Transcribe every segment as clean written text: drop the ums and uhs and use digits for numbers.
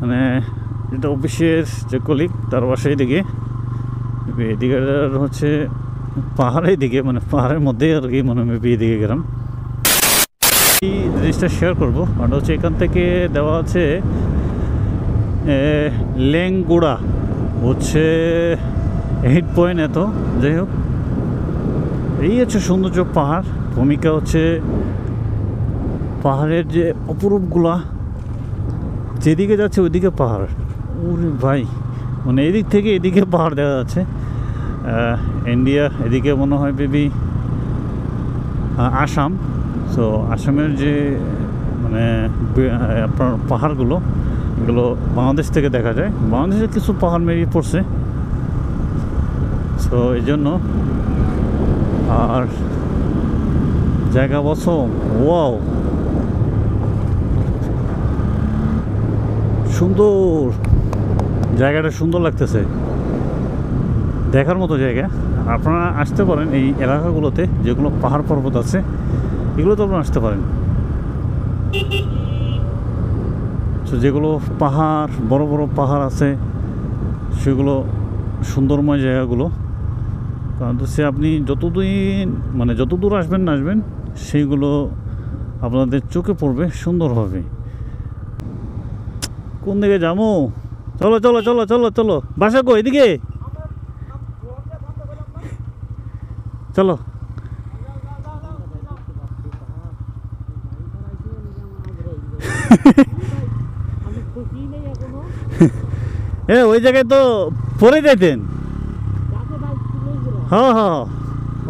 মানে যেটা অফিসের যে কলিগ তার বাসা এইদিকে, এদিকে হচ্ছে পাহাড়ের দিকে, মানে পাহাড়ের মধ্যে আর কি, মনে মেবি এদিকে গেলাম। এই জিনিসটা শেয়ার করবো, আর হচ্ছে এখান থেকে দেওয়া আছে লেংগুড়া হচ্ছে 8 পয়েন্ট এত। যাই হোক, এই হচ্ছে সৌন্দর্য পাহাড়। ভূমিকা হচ্ছে পাহাড়ের যে অপরূপগুলা, যেদিকে যাচ্ছে ওইদিকে পাহাড়। ওরে ভাই, মানে এদিক থেকে এদিকে পাহাড় দেখা যাচ্ছে। ইন্ডিয়া এদিকে মনে হয় বেবি আসাম। সো আসামের যে মানে আপনার পাহাড়গুলো, এগুলো বাংলাদেশ থেকে দেখা যায়। বাংলাদেশের কিছু পাহাড় মেরিয়ে পড়ছে, সো এই জন্য। আর জায়গা বছর ওয়াও, সুন্দর জায়গাটা, সুন্দর লাগতেছে, দেখার মতো জায়গা। আপনারা আসতে পারেন এই এলাকাগুলোতে, যেগুলো পাহাড় পর্বত আছে এগুলোতে আপনারা আসতে পারেন। তো যেগুলো পাহাড়, বড় বড় পাহাড় আছে, সেগুলো সুন্দরময় জায়গাগুলো। কারণ তো সে আপনি যতদূর আসবেন না আসবেন, সেইগুলো আপনাদের চোখে পড়বে, সুন্দর হবে। কোন দিকে যাবো? চলো চলো চলো চলো চলো, বাসা কো এদিকে চলো। ওই জায়গায় তো পরে যাইতেন। হ্যাঁ হ্যাঁ,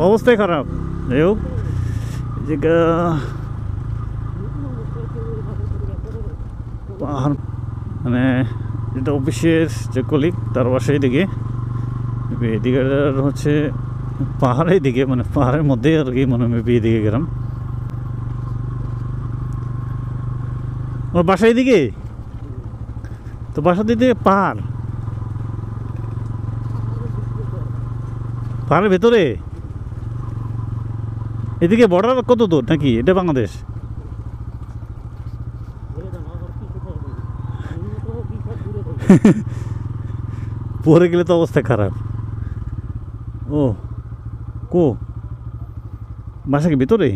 অবস্থাই খারাপ। যাই হোক, পাহাড় মানে যেটা অফিসের যে কলিগ তার বাসা এইদিকে, এদিকে হচ্ছে পাহাড়ের দিকে, মানে পাহাড়ের মধ্যে আর কি, মনে মেবি এদিকে গেলাম। ওর বাসা এইদিকে, তো বাসা দিকে পাহাড়, পাহাড়ের ভেতরে। এদিকে বর্ডার কত দূর নাকি? এটা বাংলাদেশ? পরে গেলে তো অবস্থা খারাপ। ও কো বাসা কি ভিতরে?